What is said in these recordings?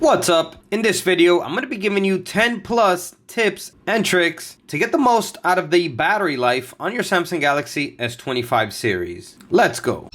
What's up? In this video, I'm going to be giving you 10 plus tips and tricks to get the most out of the battery life on your Samsung Galaxy S25 series. Let's go.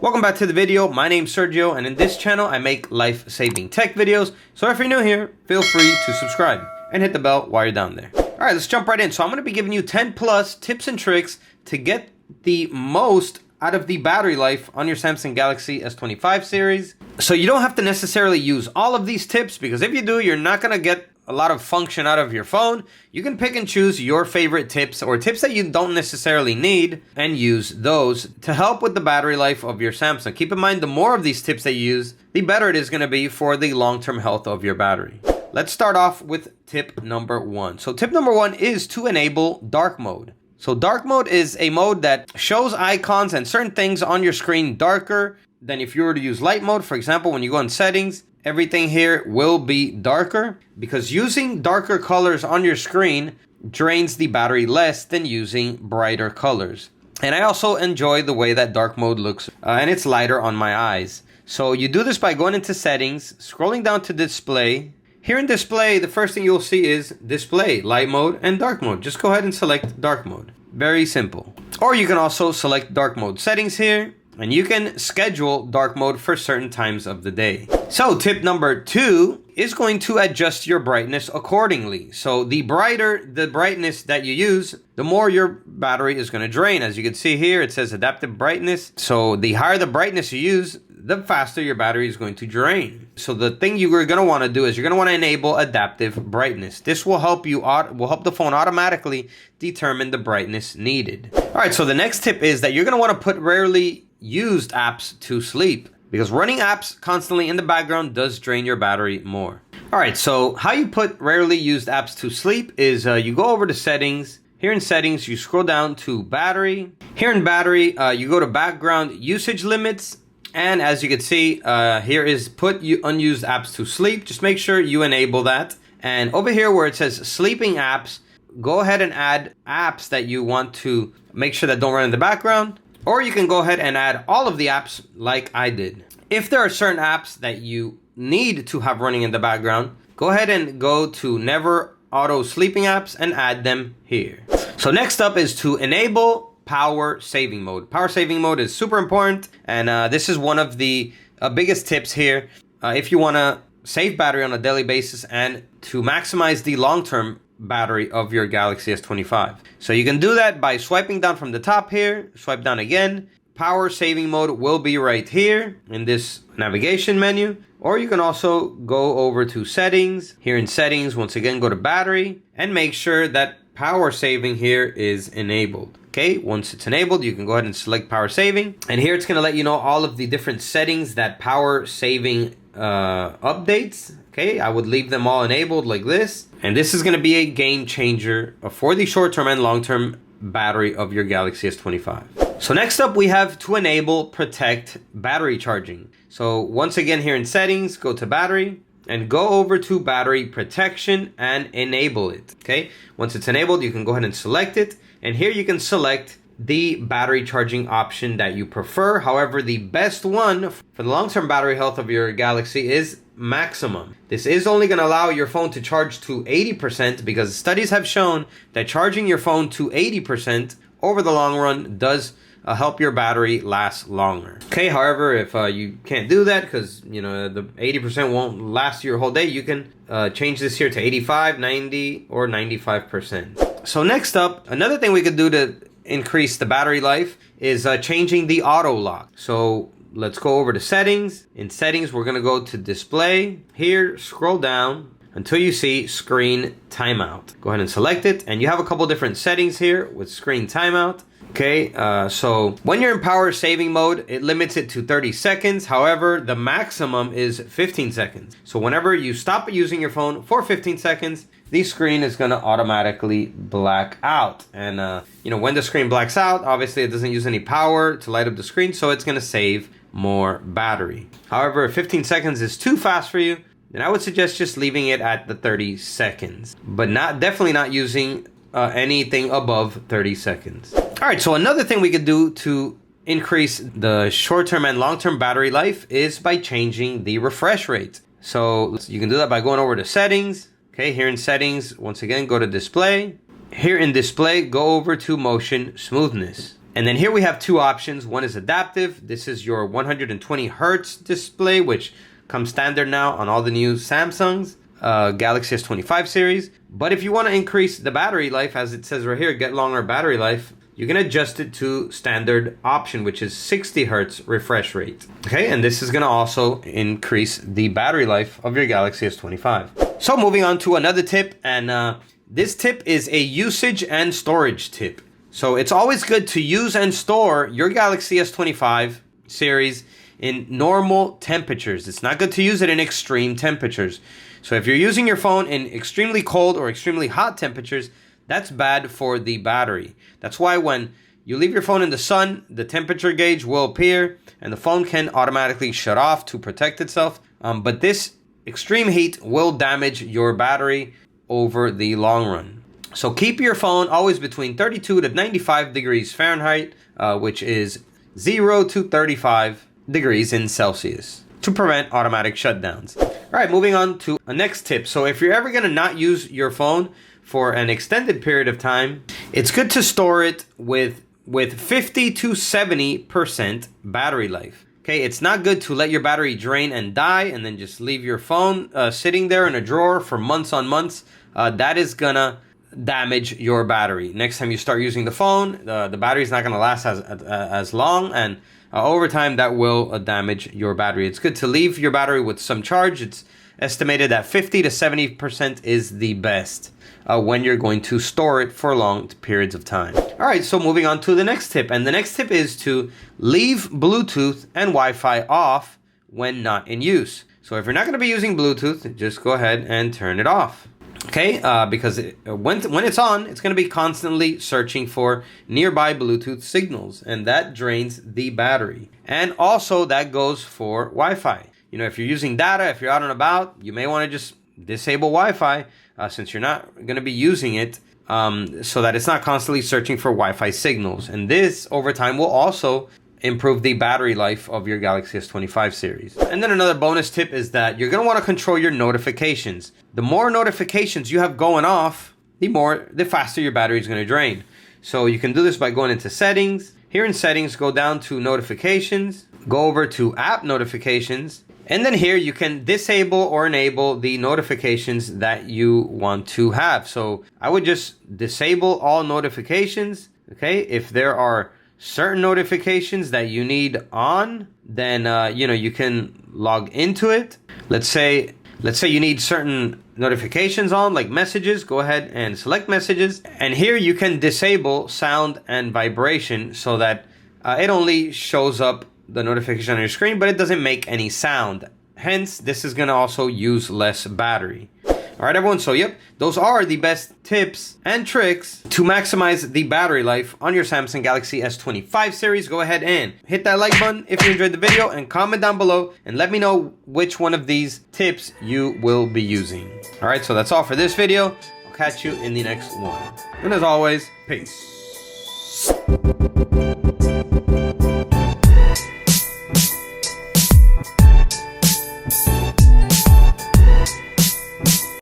Welcome back to the video. My name's Sergio, and in this channel, I make life-saving tech videos. So if you're new here, feel free to subscribe and hit the bell while you're down there. All right, let's jump right in. So I'm going to be giving you 10 plus tips and tricks to get the most out of the battery life on your Samsung Galaxy S25 series. So you don't have to necessarily use all of these tips, because if you do, you're not going to get a lot of function out of your phone. You can pick and choose your favorite tips or tips that you don't necessarily need and use those to help with the battery life of your Samsung. Keep in mind, the more of these tips that you use, the better it is going to be for the long-term health of your battery. Let's start off with tip number 1. So tip number 1 is to enable dark mode. So dark mode is a mode that shows icons and certain things on your screen darker than if you were to use light mode. For example, when you go in settings, everything here will be darker, because using darker colors on your screen drains the battery less than using brighter colors. And I also enjoy the way that dark mode looks, and it's lighter on my eyes. So you do this by going into settings, scrolling down to display. Here in display, the first thing you'll see is display, light mode and dark mode. Just go ahead and select dark mode. Very simple. Or you can also select dark mode settings here, and you can schedule dark mode for certain times of the day. So tip number 2 is going to adjust your brightness accordingly. So the brighter the brightness that you use, the more your battery is going to drain. As you can see here, it says adaptive brightness. So the higher the brightness you use, the faster your battery is going to drain. So the thing you are going to want to do is you're going to want to enable adaptive brightness. This will help the phone automatically determine the brightness needed. All right, so the next tip is that you're going to want to put rarely used apps to sleep, because running apps constantly in the background does drain your battery more. All right, so how you put rarely used apps to sleep is you go over to settings. Here in settings, you scroll down to battery. Here in battery, you go to background usage limits. And as you can see, here is put unused apps to sleep. Just make sure you enable that. And over here where it says sleeping apps, go ahead and add apps that you want to make sure that don't run in the background. Or you can go ahead and add all of the apps like I did. If there are certain apps that you need to have running in the background, go ahead and go to never auto sleeping apps and add them here. So next up is to enable power saving mode. Power saving mode is super important, and this is one of the biggest tips here if you want to save battery on a daily basis and to maximize the long-term battery of your Galaxy S25. So you can do that by swiping down from the top here, swipe down again. Power saving mode will be right here in this navigation menu, or you can also go over to settings. Here in settings, once again, go to battery and make sure that power saving here is enabled. Okay, once it's enabled, you can go ahead and select power saving. And here it's going to let you know all of the different settings that power saving updates. Okay, I would leave them all enabled like this. And this is going to be a game changer for the short-term and long-term battery of your Galaxy S25. So next up, we have to enable protect battery charging. So once again, here in settings, go to battery and go over to battery protection and enable it. Okay, once it's enabled, you can go ahead and select it. And here you can select the battery charging option that you prefer. However, the best one for the long-term battery health of your Galaxy is maximum. This is only going to allow your phone to charge to 80%, because studies have shown that charging your phone to 80% over the long run does help your battery last longer. Okay, however, if you can't do that because the 80% won't last your whole day, you can change this here to 85, 90, or 95%. So next up, another thing we could do to increase the battery life is changing the auto lock. So let's go over to settings. In settings, we're going to go to display. Here, scroll down until you see screen timeout. Go ahead and select it, and you have a couple different settings here with screen timeout. Okay, so when you're in power saving mode, it limits it to 30 seconds. However, the maximum is 15 seconds. So whenever you stop using your phone for 15 seconds, the screen is going to automatically black out. And, when the screen blacks out, obviously it doesn't use any power to light up the screen, so it's going to save more battery. However, if 15 seconds is too fast for you, then I would suggest just leaving it at the 30 seconds, but definitely not using anything above 30 seconds. All right, so another thing we could do to increase the short-term and long-term battery life is by changing the refresh rate. So you can do that by going over to settings. Okay, here in settings, once again, go to display. Here in display, go over to motion smoothness. And then here we have two options. One is adaptive. This is your 120 Hertz display, which comes standard now on all the new Samsungs, Galaxy S25 series. But if you want to increase the battery life, as it says right here, get longer battery life, you can adjust it to standard option, which is 60 Hertz refresh rate. Okay, and this is going to also increase the battery life of your Galaxy S25. So moving on to another tip, and this tip is a usage and storage tip. So it's always good to use and store your Galaxy S25 series in normal temperatures. It's not good to use it in extreme temperatures. So if you're using your phone in extremely cold or extremely hot temperatures, that's bad for the battery. That's why when you leave your phone in the sun, the temperature gauge will appear and the phone can automatically shut off to protect itself. But this extreme heat will damage your battery over the long run. So keep your phone always between 32 to 95 degrees Fahrenheit, which is 0 to 35 degrees in Celsius, to prevent automatic shutdowns. All right, moving on to a next tip. So if you're ever gonna not use your phone for an extended period of time, it's good to store it with 50 to 70% battery life. Okay, it's not good to let your battery drain and die and then just leave your phone sitting there in a drawer for months on months. That is gonna damage your battery. Next time you start using the phone, the battery is not gonna last as long, and over time that will damage your battery. It's good to leave your battery with some charge. It's estimated that 50 to 70% is the best when you're going to store it for long periods of time. All right, so moving on to the next tip. And the next tip is to leave Bluetooth and Wi-Fi off when not in use. So if you're not gonna be using Bluetooth, just go ahead and turn it off. Okay, because when it's on, it's gonna be constantly searching for nearby Bluetooth signals, and that drains the battery. And also that goes for Wi-Fi. You know, if you're using data, if you're out and about, you may wanna just disable Wi-Fi since you're not gonna be using it, so that it's not constantly searching for Wi-Fi signals. And this, over time, will also improve the battery life of your Galaxy S25 series. And then another bonus tip is that you're gonna wanna control your notifications. The more notifications you have going off, the faster your battery is gonna drain. So you can do this by going into settings. Here in settings, go down to notifications, go over to app notifications, and then here you can disable or enable the notifications that you want to have. So I would just disable all notifications, okay? If there are certain notifications that you need on, then you can log into it. Let's say you need certain notifications on, like messages. Go ahead and select messages, and here you can disable sound and vibration so that it only shows up the notification on your screen, but it doesn't make any sound. Hence, this is gonna also use less battery. All right, everyone, so yep, those are the best tips and tricks to maximize the battery life on your Samsung Galaxy S25 series. Go ahead and hit that like button if you enjoyed the video, and comment down below and let me know which one of these tips you will be using. All right, so that's all for this video. I'll catch you in the next one. And as always, peace.